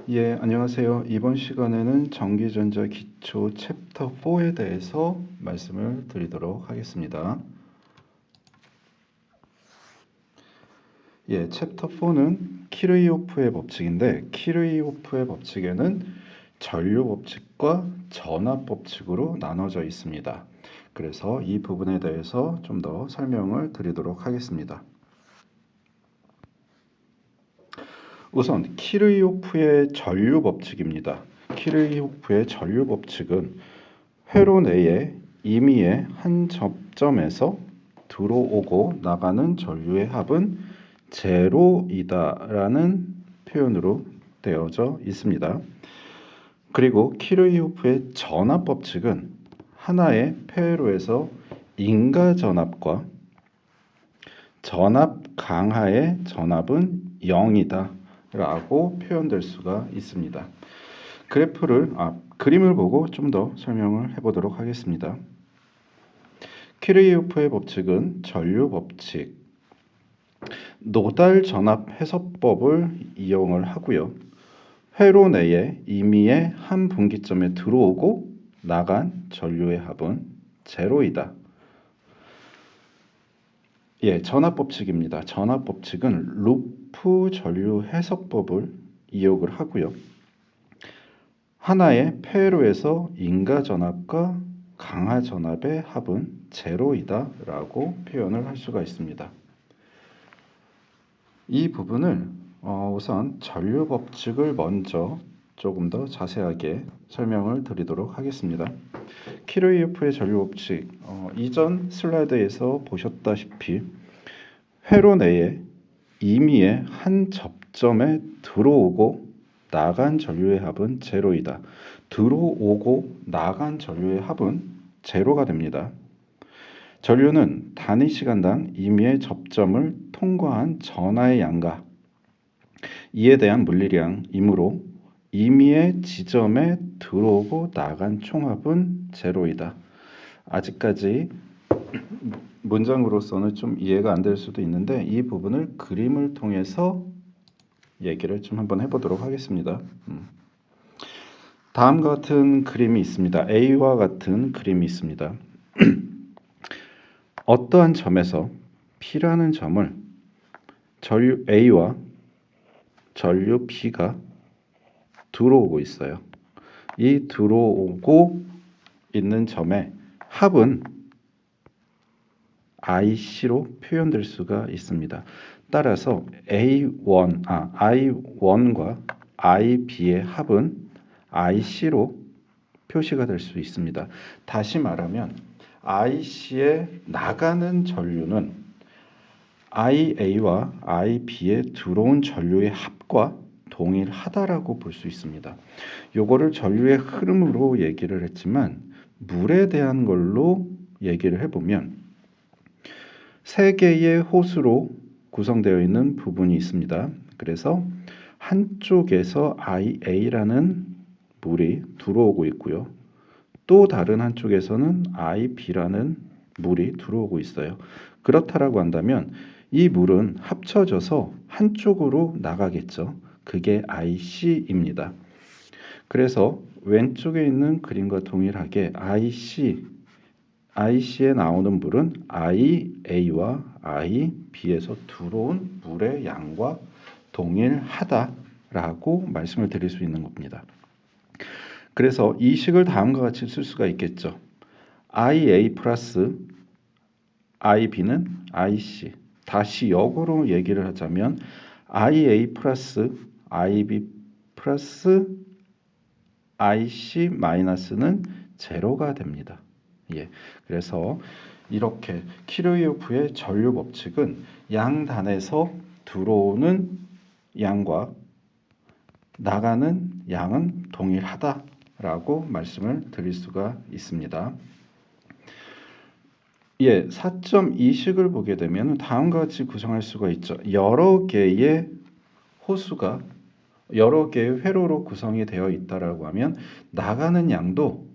안녕하세요. 이번 시간에는 전기전자 기초 챕터 4에 대해서 말씀을 드리도록 하겠습니다. 챕터 4는 키르이호프의 법칙인데, 키르이호프의 법칙에는 전류 법칙과 전압 법칙으로 나눠져 있습니다. 그래서 이 부분에 대해서 좀 더 설명을 드리도록 하겠습니다. 우선 키르이호프의 전류 법칙입니다. 키르이호프의 전류 법칙은 회로 내에 임의의 한 접점에서 들어오고 나가는 전류의 합은 제로이다라는 표현으로 되어져 있습니다. 그리고 키르이호프의 전압 법칙은 하나의 폐회로에서 인가 전압과 전압 강하의 전압은 0이다 라고 표현될 수가 있습니다. 그림을 보고 좀 더 설명을 해보도록 하겠습니다. 키르이호프의 법칙은 전류 법칙, 노달 전압 해석법을 이용을 하고요. 회로 내에 임의의 한 분기점에 들어오고 나간 전류의 합은 제로이다. 전압 법칙입니다. 전압 법칙은 루프 전류 해석법을 이용을 하고요. 하나의 폐회로에서 인가 전압과 강하 전압의 합은 제로이다 라고 표현을 할 수가 있습니다. 이 부분을 우선 전류 법칙을 먼저 조금 더 자세하게 설명을 드리도록 하겠습니다. 키르이호프의 전류 법칙, 이전 슬라이드에서 보셨다시피 회로 내에 임의의 한 접점에 들어오고 나간 전류의 합은 제로이다. 들어오고 나간 전류의 합은 제로가 됩니다. 전류는 단위 시간당 임의의 접점을 통과한 전하의 양과 이에 대한 물리량이므로 임의의 지점에 들어오고 나간 총합은 제로이다. 아직까지 문장으로서는 좀 이해가 안 될 수도 있는데 이 부분을 그림을 통해서 얘기를 좀 한번 해보도록 하겠습니다. 다음과 같은 그림이 있습니다. A와 같은 그림이 있습니다. 어떠한 점에서 P라는 점을 전류 A와 전류 B가 들어오고 있어요. 이 들어오고 있는 점의 합은 IC로 표현될 수가 있습니다. 따라서 I1과 IB의 합은 IC로 표시가 될 수 있습니다. 다시 말하면 IC에 나가는 전류는 IA와 IB에 들어온 전류의 합과 동일하다라고 볼 수 있습니다. 요거를 전류의 흐름으로 얘기를 했지만 물에 대한 걸로 얘기를 해보면 세 개의 호수로 구성되어 있는 부분이 있습니다. 그래서 한쪽에서 IA라는 물이 들어오고 있고요. 또 다른 한쪽에서는 IB라는 물이 들어오고 있어요. 그렇다라고 한다면 이 물은 합쳐져서 한쪽으로 나가겠죠. 그게 IC입니다. 그래서 왼쪽에 있는 그림과 동일하게 IC에 나오는 물은 IA와 IB에서 들어온 물의 양과 동일하다라고 말씀을 드릴 수 있는 겁니다. 그래서 이 식을 다음과 같이 쓸 수가 있겠죠. IA 플러스 IB는 IC. 다시 역으로 얘기를 하자면 IA 플러스 IB 플러스 IC 마이너스는 제로가 됩니다. 그래서 이렇게 키르이호프의 전류 법칙은 양단에서 들어오는 양과 나가는 양은 동일하다라고 말씀을 드릴 수가 있습니다. 4.2식을 보게 되면 다음과 같이 구성할 수가 있죠. 여러 개의 호수가 여러 개의 회로로 구성이 되어 있다라고 하면 나가는 양도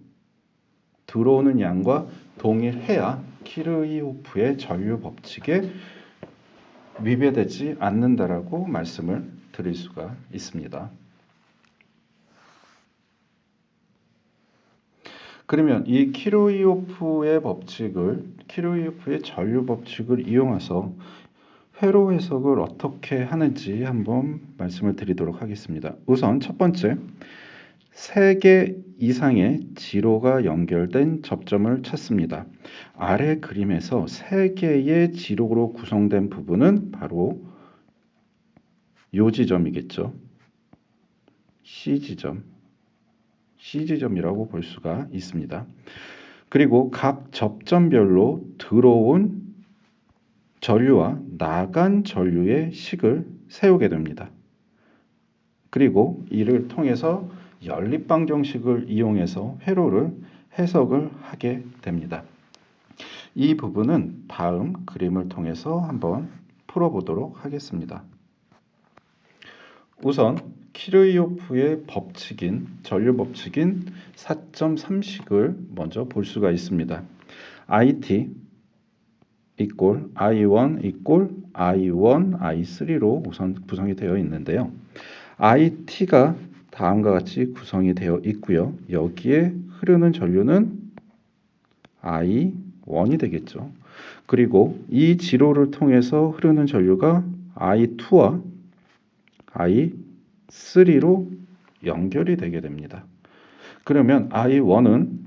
들어오는 양과 동일해야 키르이호프의 전류 법칙에 위배되지 않는다라고 말씀을 드릴 수가 있습니다. 그러면 이 키르이오프의 전류 법칙을 이용해서 회로 해석을 어떻게 하는지 한번 말씀을 드리도록 하겠습니다. 우선 첫 번째, 3개 이상의 지로가 연결된 접점을 찾습니다. 아래 그림에서 3개의 지로로 구성된 부분은 바로 요 지점이겠죠. C지점이라고 볼 수가 있습니다. 그리고 각 접점별로 들어온 전류와 나간 전류의 식을 세우게 됩니다. 그리고 이를 통해서 연립방정식을 이용해서 회로를 해석을 하게 됩니다. 이 부분은 다음 그림을 통해서 한번 풀어보도록 하겠습니다. 우선 키르이오프의 전류 법칙인 4.3식을 먼저 볼 수가 있습니다. IT equal I1 equal I1, I3로 우선 구성이 되어 있는데요. IT가 다음과 같이 구성이 되어 있고요. 여기에 흐르는 전류는 I1이 되겠죠. 그리고 이 지로를 통해서 흐르는 전류가 I2와 I3로 연결이 되게 됩니다. 그러면 I1은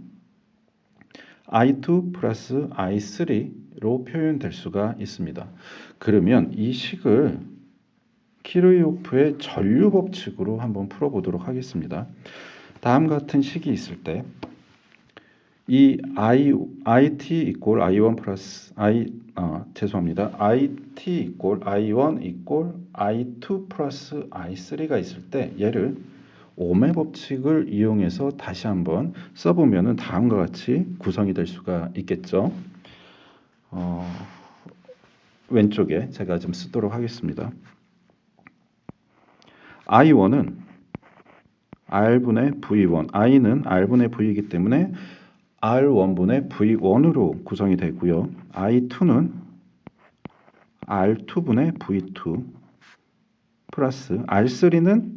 I2 플러스 I3로 표현될 수가 있습니다. 그러면 이 식을 키르이오프의 전류 법칙으로 한번 풀어보도록 하겠습니다. 다음 같은 식이 있을 때 이 IT equal I1 플러스 IT equal I1 equal I2 플러스 I3가 있을 때 얘를 옴의 법칙을 이용해서 다시 한번 써보면 다음과 같이 구성이 될 수가 있겠죠. 왼쪽에 제가 좀 쓰도록 하겠습니다. I1은 R분의 V1, I는 R분의 V이기 때문에 R1분의 V1으로 구성이 되고요. I2는 R2분의 V2 플러스 R3는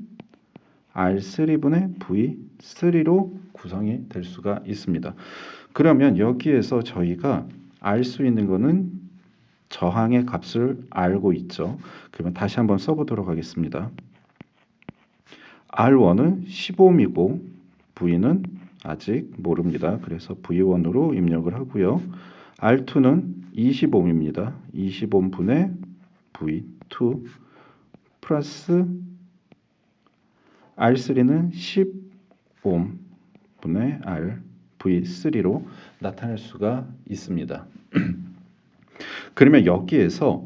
R3분의 V3로 구성이 될 수가 있습니다. 그러면 여기에서 저희가 알 수 있는 것은 저항의 값을 알고 있죠. 그러면 다시 한번 써보도록 하겠습니다. R1은 10ohm이고 V는 아직 모릅니다. 그래서 V1으로 입력을 하고요. R2는 20ohm입니다. 20ohm분의 V2 플러스 R3는 10ohm분의 V3로 나타낼 수가 있습니다. 그러면 여기에서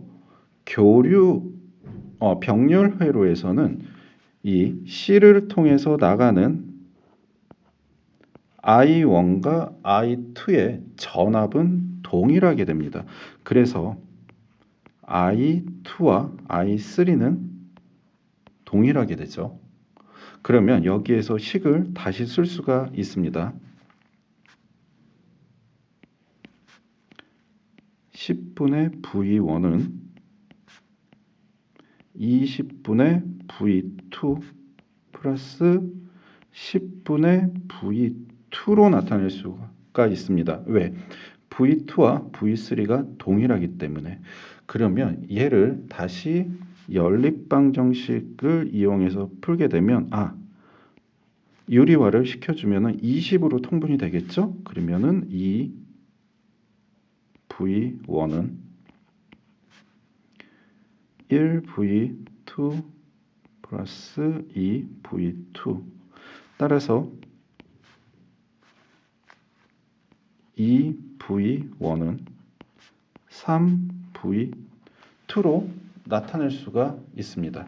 병렬 회로에서는 이 C를 통해서 나가는 I1과 I2의 전압은 동일하게 됩니다. 그래서 I2와 I3는 동일하게 되죠. 그러면 여기에서 식을 다시 쓸 수가 있습니다. 10분의 V1은 20분의 V2 플러스 10분의 V2로 나타낼 수가 있습니다. 왜? V2와 V3가 동일하기 때문에. 그러면 얘를 다시 연립방정식을 이용해서 풀게 되면 유리화를 시켜주면 20으로 통분이 되겠죠? 그러면은 이 V1은 1V2 플러스 2V2 따라서 2V1은 3V2로 나타낼 수가 있습니다.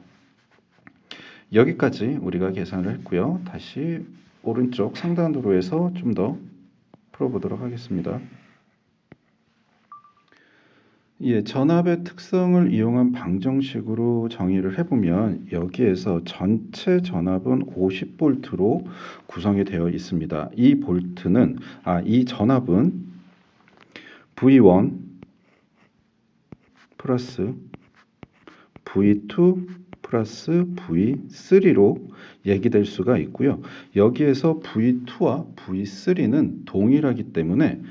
여기까지 우리가 계산을 했고요. 다시 오른쪽 상단으로 해서 좀 더 풀어보도록 하겠습니다. 전압의 특성을 이용한 방정식으로 정의를 해보면 여기에서 전체 전압은 50V로 구성이 되어 있습니다. 이 전압은 V1 플러스 V2 플러스 V3로 얘기될 수가 있고요. 여기에서 V2와 V3는 동일하기 때문에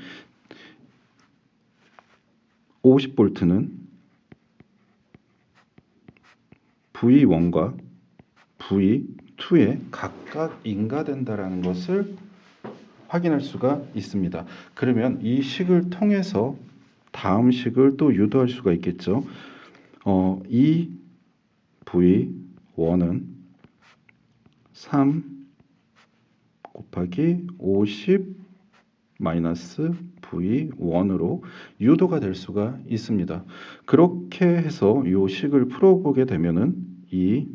50V는 V1과 V2에 각각 인가된다라는 것을 확인할 수가 있습니다. 그러면 이 식을 통해서 다음 식을 또 유도할 수가 있겠죠. 이 V1은 3 곱하기 50 마이너스 V1으로 유도가 될 수가 있습니다. 그렇게 해서 이 식을 풀어보게 되면은 이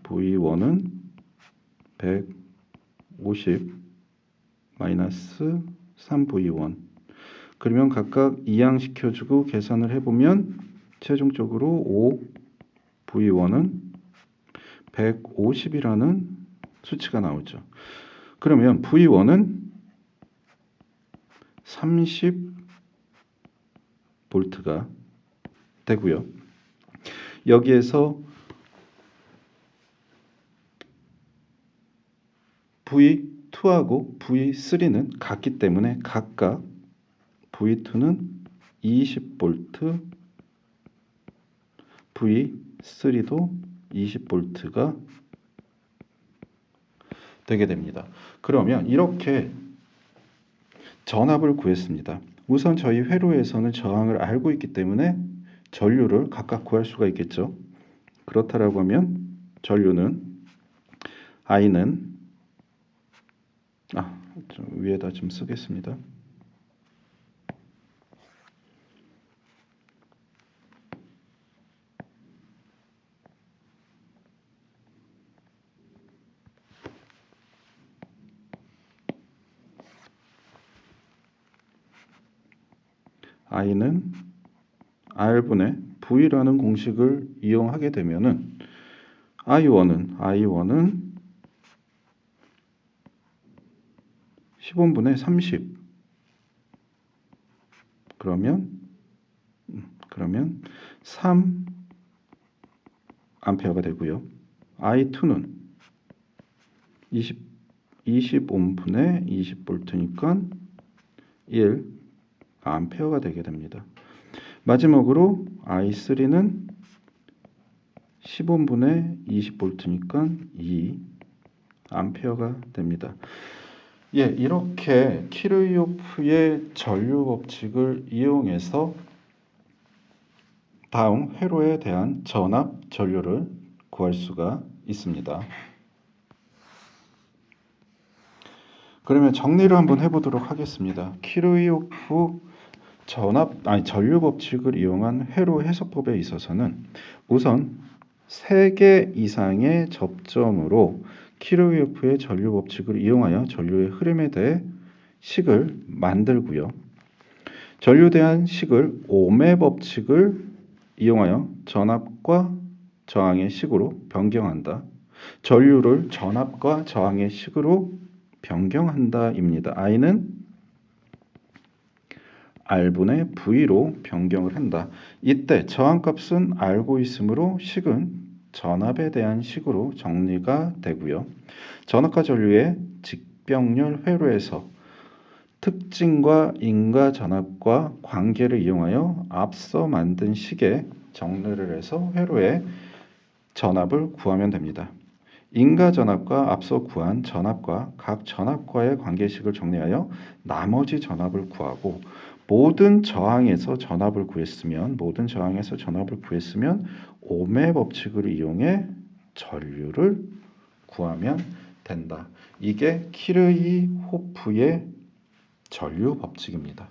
V1은 150 마이너스 3V1 그러면 각각 이항시켜주고 계산을 해보면 최종적으로 5V1은 150이라는 수치가 나오죠. 그러면 V1은 30V가 되고요. 여기에서 V2하고 V3는 같기 때문에 각각 V2는 20V, V3도 20V가 되게 됩니다. 그러면 이렇게 전압을 구했습니다. 우선 저희 회로에서는 저항을 알고 있기 때문에 전류를 각각 구할 수가 있겠죠. 그렇다라고 하면 전류는 I는 좀 위에다 좀 쓰겠습니다. I는 R분의 V라는 공식을 이용하게 되면은 I1은 10원분의 30 그러면 3 암페어가 되고요. I2는 20옴분의 20V니까 1 암페어가 되게 됩니다. 마지막으로 I3는 10옴분의 20V니까 2 암페어가 됩니다. 이렇게 키르요프의 전류 법칙을 이용해서 다음 회로에 대한 전압 전류를 구할 수가 있습니다. 그러면 정리를 한번 해보도록 하겠습니다. 키르요프 전류 법칙을 이용한 회로 해석법에 있어서는 우선 3개 이상의 접점으로 키르요프의 전류 법칙을 이용하여 전류의 흐름에 대해 식을 만들고요. 전류에 대한 식을 ohm의 법칙을 이용하여 전압과 저항의 식으로 변경한다. 전류를 전압과 저항의 식으로 변경한다입니다. I는 R분의 V로 변경을 한다. 이때 저항값은 알고 있으므로 식은 전압에 대한 식으로 정리가 되고요. 전압과 전류의 직병렬 회로에서 특징과 인과 전압과 관계를 이용하여 앞서 만든 식에 정리를 해서 회로의 전압을 구하면 됩니다. 인과 전압과 앞서 구한 전압과 각 전압과의 관계식을 정리하여 나머지 전압을 구하고 모든 저항에서 전압을 구했으면 ohm의 법칙을 이용해 전류를 구하면 된다. 이게 키르이호프의 전류 법칙입니다.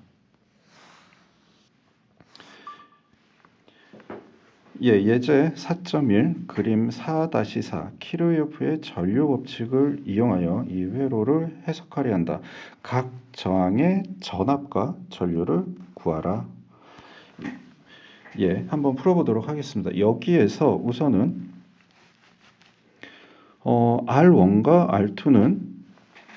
예제 4.1 그림 4-4 키르요프의 전류 법칙을 이용하여 이 회로를 해석하려 한다. 각 저항의 전압과 전류를 구하라. 한번 풀어보도록 하겠습니다. 여기에서 우선은 R1과 R2는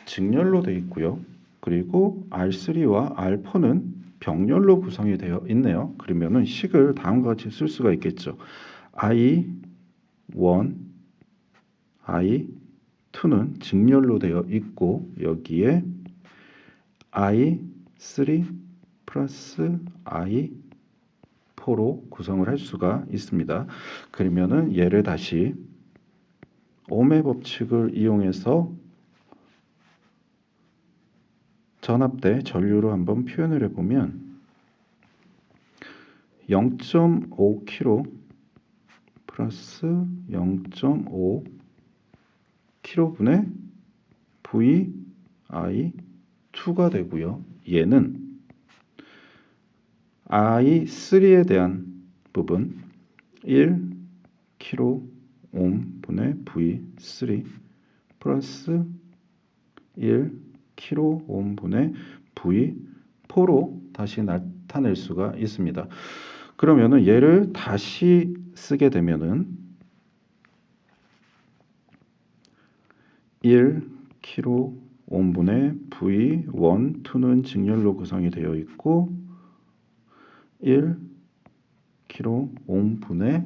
직렬로 되어 있고요. 그리고 R3와 R4는 병렬로 구성이 되어 있네요. 그러면은 식을 다음과 같이 쓸 수가 있겠죠. I V1, I2는 직렬로 되어 있고 여기에 I3 플러스 I4로 구성을 할 수가 있습니다. 그러면은 얘를 다시 옴의 법칙을 이용해서 전압대 전류로 한번 표현을 해보면 0.5kg 플러스 0.5kg분의 VI2가 되고요. 얘는 I3에 대한 부분 1kΩ분의 V3 플러스 1kΩ분의 V4로 다시 나타낼 수가 있습니다. 그러면은 얘를 다시 쓰게 되면은 1kΩ분의 V1, 2는 직렬로 구성이 되어 있고 1kΩ분의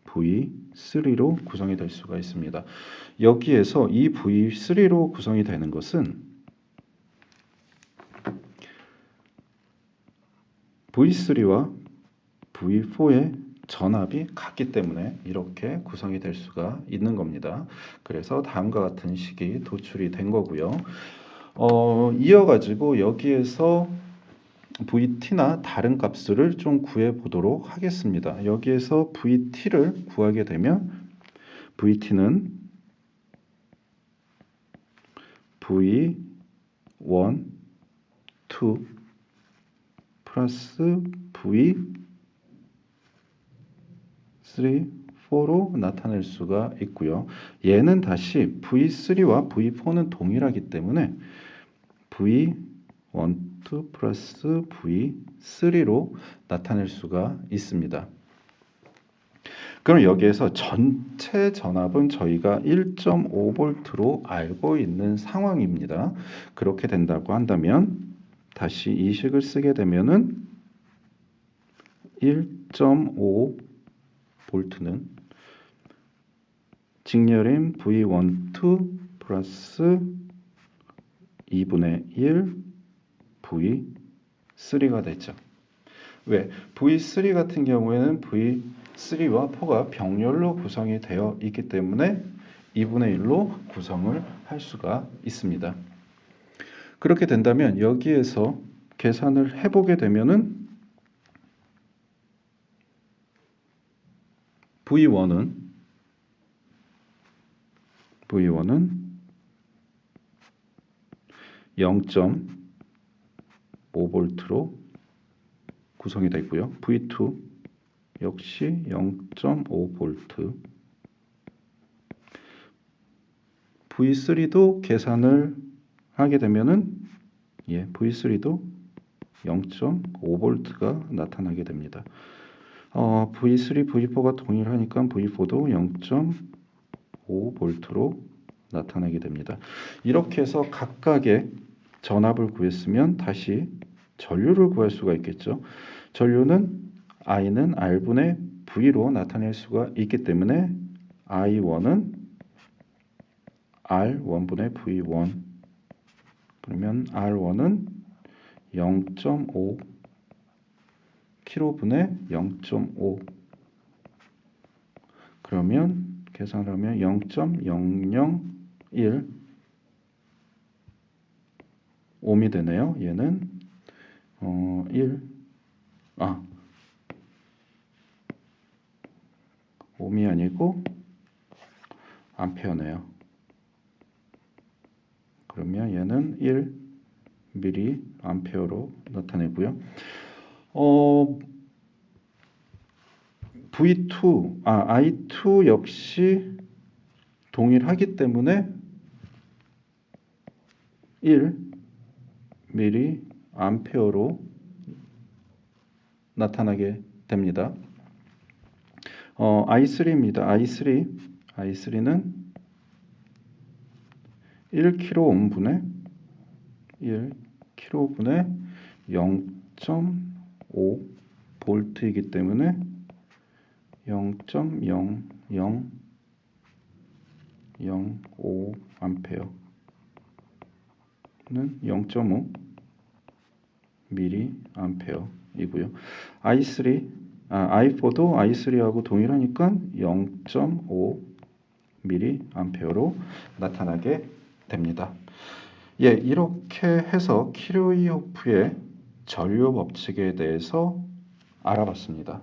2V3로 구성이 될 수가 있습니다. 여기에서 이 V3로 구성이 되는 것은 V3와 V4의 전압이 같기 때문에 이렇게 구성이 될 수가 있는 겁니다. 그래서 다음과 같은 식이 도출이 된 거고요. 이어가지고 여기에서 VT나 다른 값을 좀 구해 보도록 하겠습니다. 여기에서 VT를 구하게 되면 VT는 V1, 2 플러스 V3, 4로 나타낼 수가 있고요. 얘는 다시 V3와 V4는 동일하기 때문에 V1, 2 플러스 V3로 나타낼 수가 있습니다. 그럼 여기에서 전체 전압은 저희가 1.5V로 알고 있는 상황입니다. 그렇게 된다고 한다면 다시 이 식을 쓰게 되면은 1.5V는 직렬인 V12 플러스 2분의 1 V3가 되죠. 왜? V3 같은 경우에는 V3와 4가 병렬로 구성이 되어 있기 때문에 2분의 1로 구성을 할 수가 있습니다. 그렇게 된다면 여기에서 계산을 해보게 되면은 V1은 0.5V로 구성이 되고요. V2 역시 0.5V. V3도 계산을 하게 되면은 V3도 0.5V가 나타나게 됩니다. V3, V4가 동일하니까 V4도 0.5V로 나타나게 됩니다. 이렇게 해서 각각의 전압을 구했으면 다시 전류를 구할 수가 있겠죠. 전류는 I는 R분의 V로 나타낼 수가 있기 때문에 I1은 R1분의 V1 그러면 R1은 0.5 kV분의 0.5 그러면 계산을 하면 0.001 옴이 되네요. 얘는 5옴이 아니고 암페어네요. 그러면 얘는 1mA로 나타내고요. I2 역시 동일하기 때문에 1mA로 나타나게 됩니다. I3입니다. I3는 1kΩ분의 0.5V이기 때문에 0.0005 암페어는 0.5 미리 암페어이고요. i4도 i3하고 동일하니까 0.5 미리 암페어로 나타나게 됩니다. 예, 이렇게 해서 키르호프의 전류 법칙에 대해서 알아봤습니다.